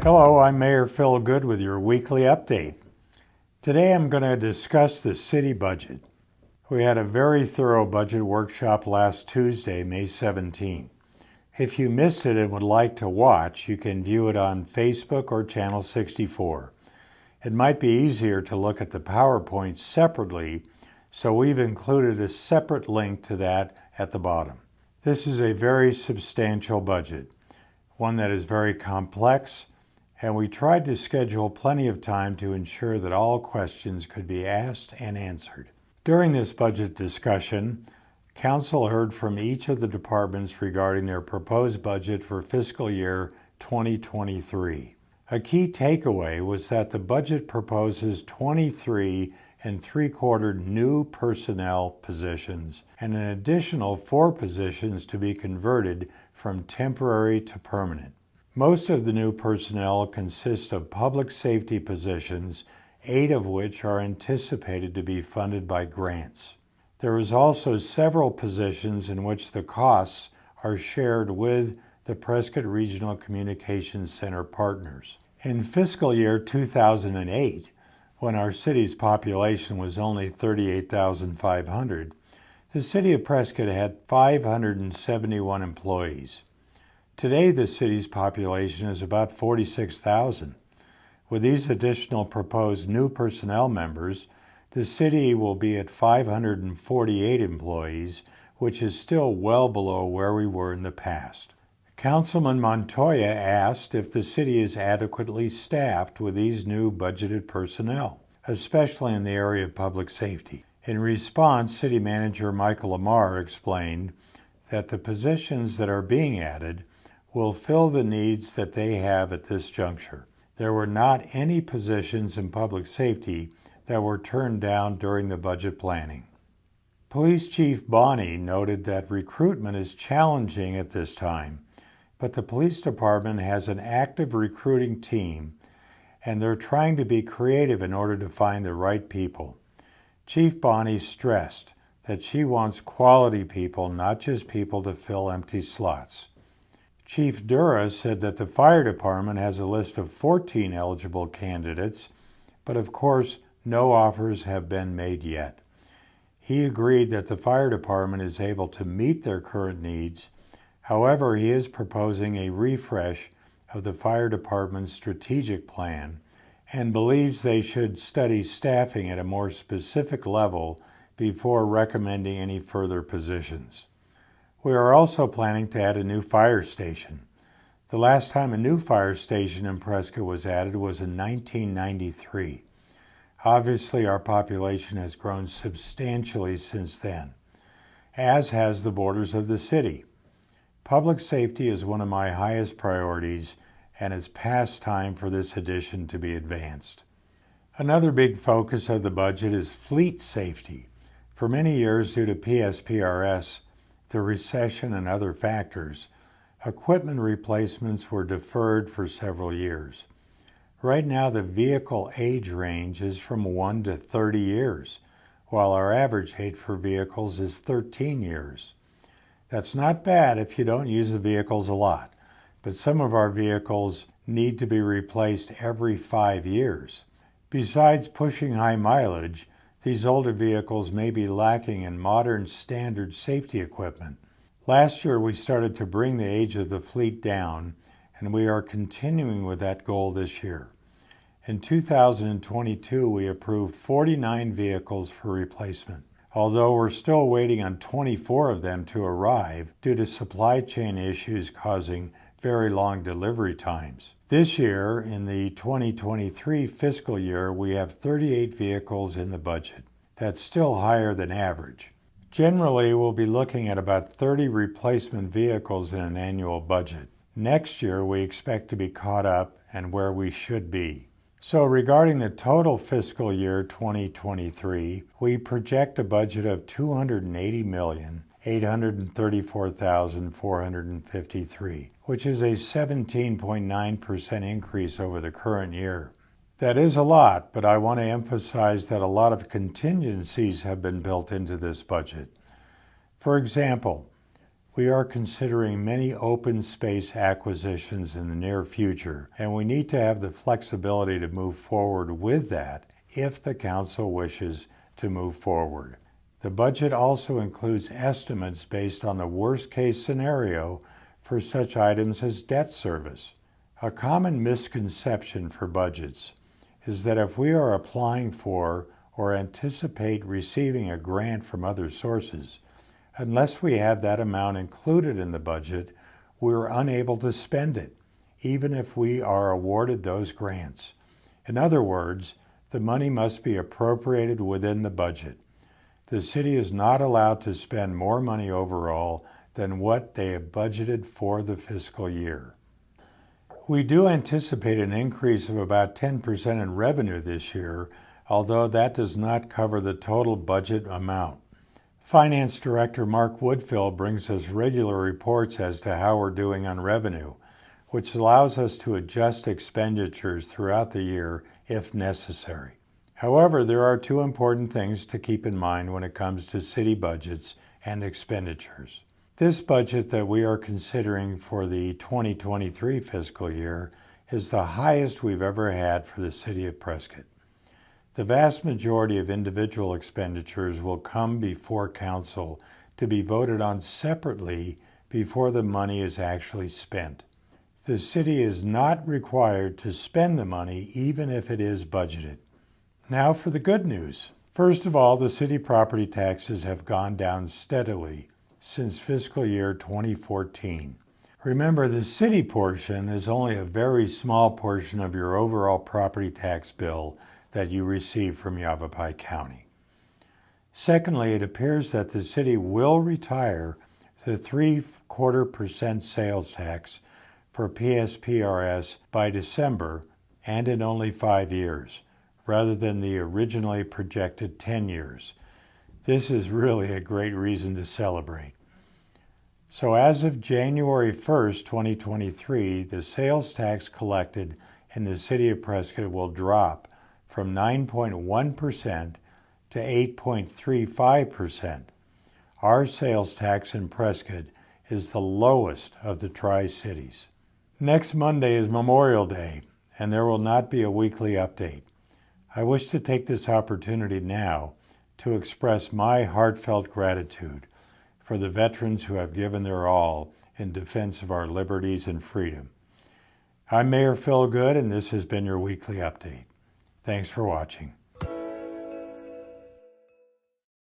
Hello, I'm Mayor Phil Goode with your weekly update. Today I'm going to discuss the city budget. We had a very thorough budget workshop last Tuesday, May 17. If you missed it and would like to watch, you can view it on Facebook or Channel 64. It might be easier to look at the PowerPoint separately, so we've included a separate link to that at the bottom. This is a very substantial budget, one that is very complex, and we tried to schedule plenty of time to ensure that all questions could be asked and answered. During this budget discussion, Council heard from each of the departments regarding their proposed budget for fiscal year 2023. A key takeaway was that the budget proposes 23 3/4 new personnel positions and an additional 4 positions to be converted from temporary to permanent. Most of the new personnel consist of public safety positions, 8 of which are anticipated to be funded by grants. There is also several positions in which the costs are shared with the Prescott Regional Communications Center partners. In fiscal year 2008, when our city's population was only 38,500, the City of Prescott had 571 employees. Today, the city's population is about 46,000. With these additional proposed new personnel members, the city will be at 548 employees, which is still well below where we were in the past. Councilman Montoya asked if the city is adequately staffed with these new budgeted personnel, especially in the area of public safety. In response, City Manager Michael Lamar explained that the positions that are being added will fill the needs that they have at this juncture. There were not any positions in public safety that were turned down during the budget planning. Police Chief Bonney noted that recruitment is challenging at this time, but the police department has an active recruiting team, and they're trying to be creative in order to find the right people. Chief Bonney stressed that she wants quality people, not just people to fill empty slots. Chief Dura said that the fire department has a list of 14 eligible candidates, but of course no offers have been made yet. He agreed that the fire department is able to meet their current needs. However, he is proposing a refresh of the fire department's strategic plan and believes they should study staffing at a more specific level before recommending any further positions. We are also planning to add a new fire station. The last time a new fire station in Prescott was added was in 1993. Obviously, our population has grown substantially since then, as has the borders of the city. Public safety is one of my highest priorities, and it's past time for this addition to be advanced. Another big focus of the budget is fleet safety. For many years, due to PSPRS, the recession and other factors, equipment replacements were deferred for several years. Right now, the vehicle age range is from 1 to 30 years, while our average age for vehicles is 13 years. That's not bad if you don't use the vehicles a lot, but some of our vehicles need to be replaced every 5 years. Besides pushing high mileage, these older vehicles may be lacking in modern standard safety equipment. Last year, we started to bring the age of the fleet down, and we are continuing with that goal this year. In 2022, we approved 49 vehicles for replacement, although we're still waiting on 24 of them to arrive due to supply chain issues causing very long delivery times. This year, in the 2023 fiscal year, we have 38 vehicles in the budget. That's still higher than average. Generally, we'll be looking at about 30 replacement vehicles in an annual budget. Next year, we expect to be caught up and where we should be. So regarding the total fiscal year 2023, we project a budget of $280,834,453, which is a 17.9% increase over the current year. That is a lot, but I want to emphasize that a lot of contingencies have been built into this budget. For example, We are considering many open space acquisitions in the near future, and we need to have the flexibility to move forward with that if the council wishes to move forward. The budget also includes estimates based on the worst-case scenario for such items as debt service. A common misconception for budgets is that if we are applying for or anticipate receiving a grant from other sources, unless we have that amount included in the budget, we're unable to spend it, even if we are awarded those grants. In other words, the money must be appropriated within the budget. The city is not allowed to spend more money overall than what they have budgeted for the fiscal year. We do anticipate an increase of about 10% in revenue this year, although that does not cover the total budget amount. Finance Director Mark Woodfill brings us regular reports as to how we're doing on revenue, which allows us to adjust expenditures throughout the year if necessary. However, there are two important things to keep in mind when it comes to city budgets and expenditures. This budget that we are considering for the 2023 fiscal year is the highest we've ever had for the City of Prescott. The vast majority of individual expenditures will come before council to be voted on separately before the money is actually spent. The city is not required to spend the money even if it is budgeted. Now for the good news. First of all, the city property taxes have gone down steadily since fiscal year 2014. Remember, the city portion is only a very small portion of your overall property tax bill that you receive from Yavapai County. Secondly, it appears that the city will retire the 3/4% sales tax for PSPRS by December and in only 5 years, rather than the originally projected 10 years. This is really a great reason to celebrate. So as of January 1st, 2023, the sales tax collected in the City of Prescott will drop from 9.1% to 8.35%. Our sales tax in Prescott is the lowest of the Tri-Cities. Next Monday is Memorial Day, and there will not be a weekly update. I wish to take this opportunity now to express my heartfelt gratitude for the veterans who have given their all in defense of our liberties and freedom. I'm Mayor Phil Goode, and this has been your weekly update. Thanks for watching.